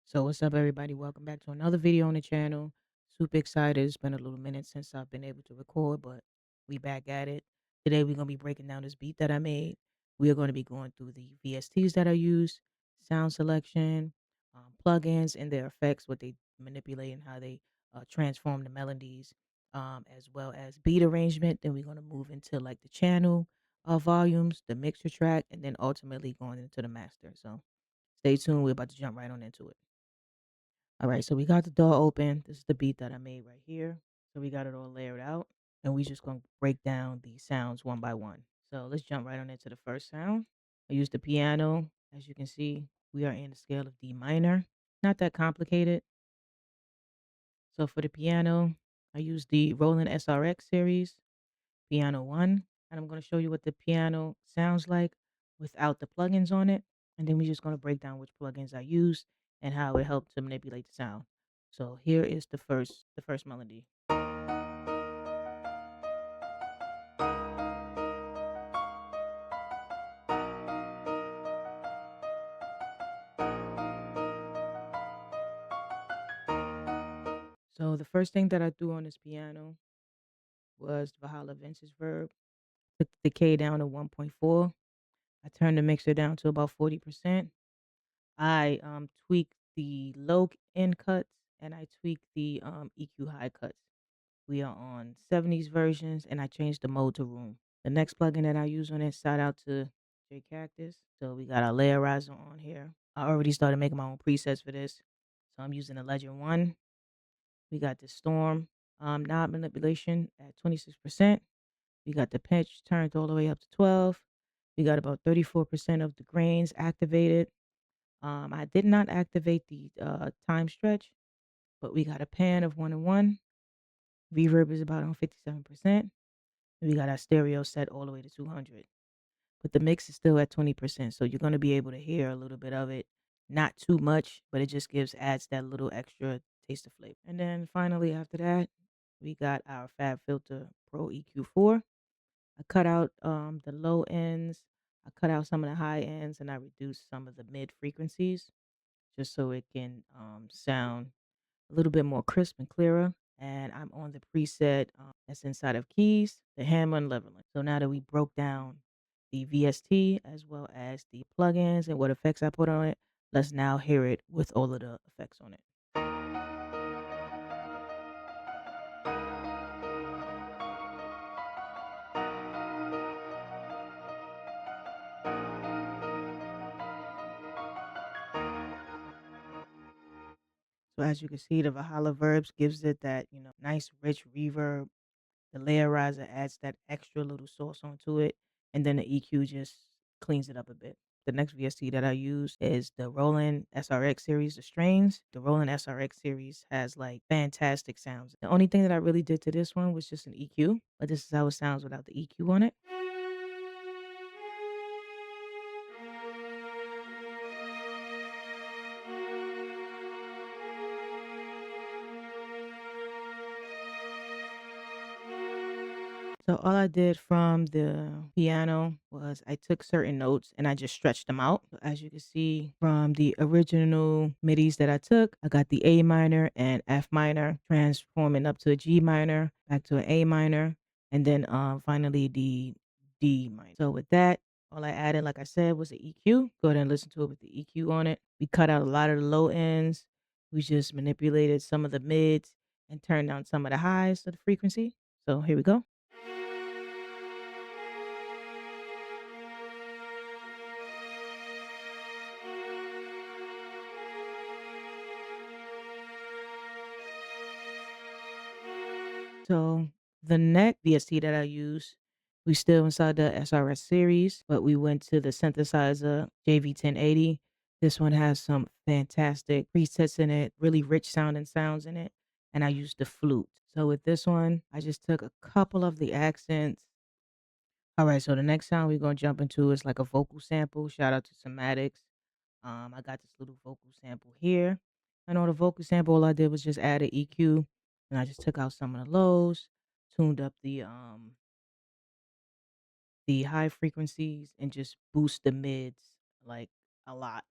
So what's up, everybody? Welcome back to another video on the channel. Super excited. It's been a little minute since I've been able to record, but we back at it. Today we're gonna be breaking down this beat that I made. We are going to be going through the VSTs that I use, sound selection, plugins and their effects, what they manipulate and how they transform the melodies, as well as beat arrangement. Then we're gonna move into like the channel volumes, the mixer track, and then ultimately going into the master. So stay tuned. We're about to jump right on into it. All right, so we got the door open. This is the beat that I made right here. So we got it all layered out, and we just gonna break down the sounds one by one. So let's jump right on into the first sound. I used the piano. As you can see, we are in the scale of D minor. Not that complicated. So for the piano, I used the Roland SRX Series, Piano 1, and I'm gonna show you what the piano sounds like without the plugins on it. And then we're just gonna break down which plugins I use and how it helped to manipulate the sound. So here is the first melody. So the first thing that I threw on this piano was Valhalla Vince's Verb. Took the decay down to 1.4. I turned the mixer down to about 40%. I tweaked the low end cuts and I tweaked the EQ high cuts. We are on 70s versions and I changed the mode to room. The next plugin that I use on it, shout out to J Cactus. So we got our layerizer on here. I already started making my own presets for this. So I'm using the Legend 1. We got the Storm knob manipulation at 26%. We got the pitch turned all the way up to 12. We got about 34% of the grains activated. I did not activate the time stretch, but we got a pan of 1 and 1. Reverb is about on 57%. We got our stereo set all the way to 200. But the mix is still at 20%. So you're going to be able to hear a little bit of it. Not too much, but it just adds that little extra taste of flavor. And then finally, after that, we got our Fab Filter Pro EQ4. I cut out the low ends. I cut out some of the high ends and I reduced some of the mid frequencies just so it can sound a little bit more crisp and clearer. And I'm on the preset that's inside of keys, the hammer and leveling. So now that we broke down the VST as well as the plugins and what effects I put on it, let's now hear it with all of the effects on it. So as you can see, the Valhalla Verbs gives it that, nice rich reverb. The layerizer adds that extra little sauce onto it, and then the EQ just cleans it up a bit. The next VST that I use is the Roland SRX Series, the strains. The Roland SRX Series has like fantastic sounds. The only thing that I really did to this one was just an EQ, but this is how it sounds without the EQ on it. So all I did from the piano was I took certain notes and I just stretched them out. So as you can see from the original MIDIs that I took, I got the A minor and F minor transforming up to a G minor, back to an A minor, and then finally the D minor. So with that, all I added, like I said, was the EQ. Go ahead and listen to it with the EQ on it. We cut out a lot of the low ends. We just manipulated some of the mids and turned down some of the highs of the frequency. So here we go. So the neck VST that I use, we still inside the SRS series, but we went to the synthesizer JV1080. This one has some fantastic presets in it, really rich sounding sounds in it, and I used the flute. So with this one, I just took a couple of the accents. All right, so the next sound we're gonna jump into is like a vocal sample. Shout out to Somatics. I got this little vocal sample here. And on the vocal sample, all I did was just add an EQ, and I just took out some of the lows, tuned up the high frequencies, and just boost the mids like a lot.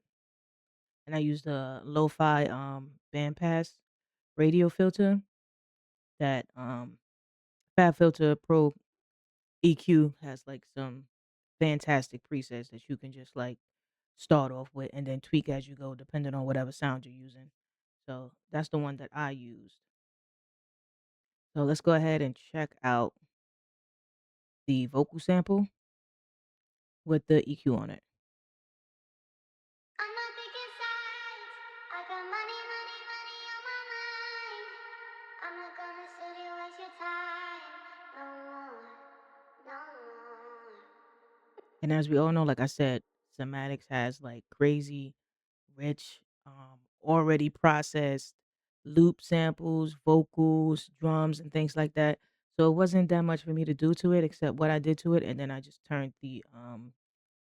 and I used a lo-fi bandpass radio filter that Fab Filter Pro EQ has like some fantastic presets that you can just like start off with and then tweak as you go depending on whatever sound you're using. So that's the one that I used. So let's go ahead and check out the vocal sample with the EQ on it. I'm not picking sides. I got money, money, money on my mind. I'm not gonna sit here waste your time. No more, no more. And as we all know, like I said, Cymatics has like crazy, rich, already processed loop samples, vocals, drums, and things like that. So it wasn't that much for me to do to it, except what I did to it, and then I just turned the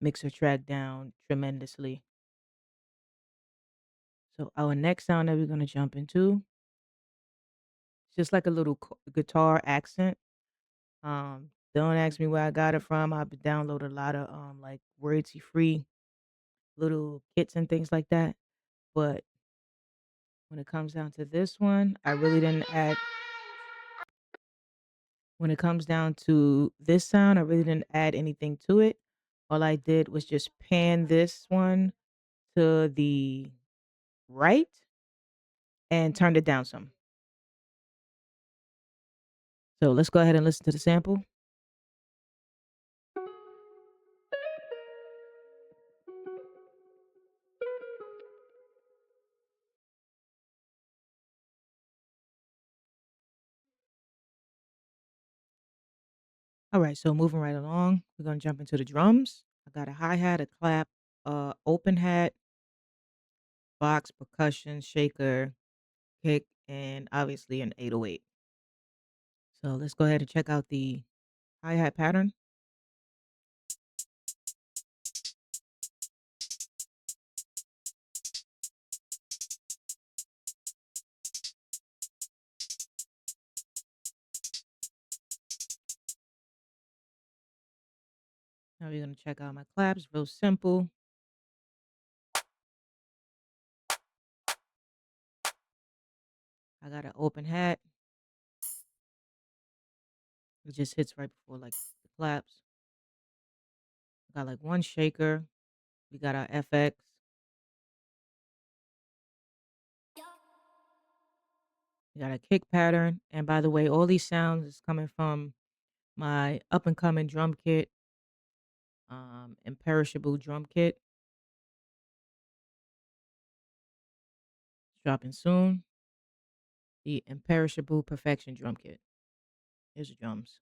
mixer track down tremendously. So our next sound that we're gonna jump into, it's just like a little guitar accent. Don't ask me where I got it from. I've downloaded a lot of like royalty free little kits and things like that. But when it comes down to this one, I I'm really not didn't picking add. sides. When it comes down to this sound, I really didn't add anything to it. All I did was just pan this one to the right and turned it down some. So let's go ahead and listen to the sample. All right, so moving right along, we're gonna jump into the drums. I got a hi hat, a clap, open hat, box, percussion, shaker, kick, and obviously an 808. So let's go ahead and check out the hi hat pattern. Now we're gonna check out my claps. Real simple. I got an open hat. It just hits right before like the claps. I got like one shaker. We got our FX. We got a kick pattern. And by the way, all these sounds is coming from my up and coming drum kit, imperishable drum kit. It's dropping soon. The imperishable perfection drum kit. Here's the drums.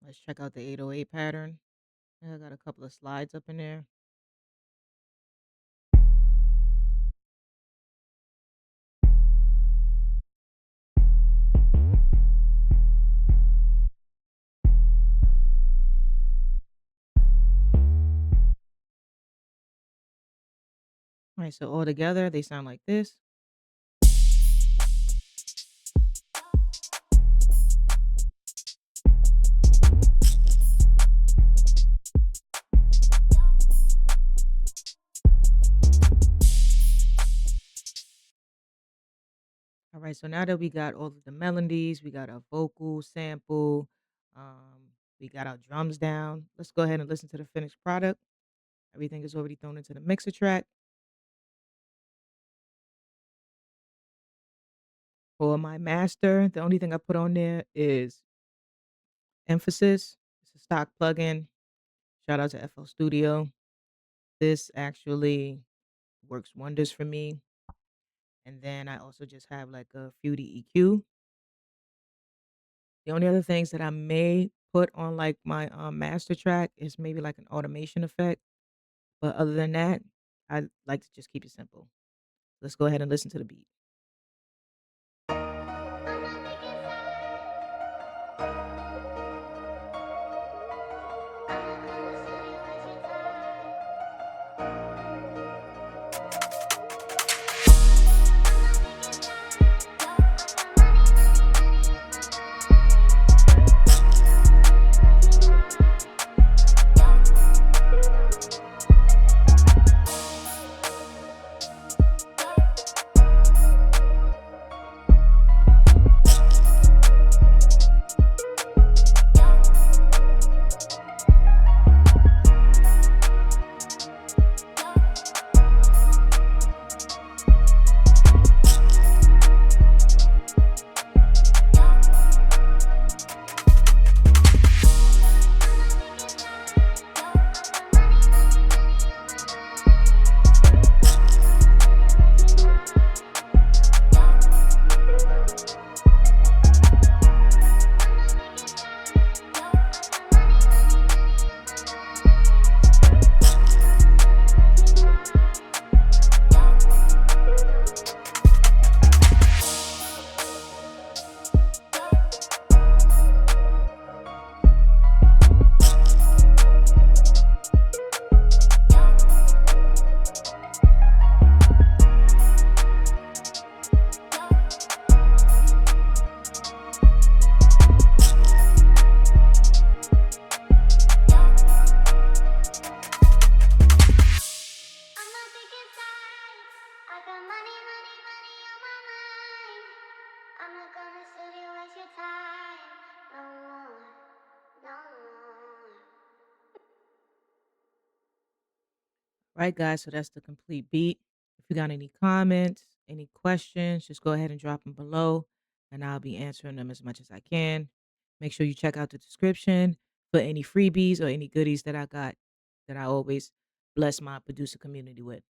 Let's check out the 808 pattern. I got a couple of slides up in there. All right, so all together they sound like this. All right, so now that we got all of the melodies, we got our vocal sample, we got our drums down. Let's go ahead and listen to the finished product. Everything is already thrown into the mixer track. For my master, the only thing I put on there is Emphasis. It's a stock plugin. Shout out to FL Studio. This actually works wonders for me. And then I also just have like a few EQ. The only other things that I may put on like my master track is maybe like an automation effect. But other than that, I like to just keep it simple. Let's go ahead and listen to the beat. I'm not picking sides. I'm not gonna sit here waste your time. I'm not gonna sit here waste your time. No more, no more. Right, guys, so that's the complete beat. If you got any comments, any questions, just go ahead and drop them below, and I'll be answering them as much as I can. Make sure you check out the description for any freebies or any goodies that I got that I always bless my producer community with.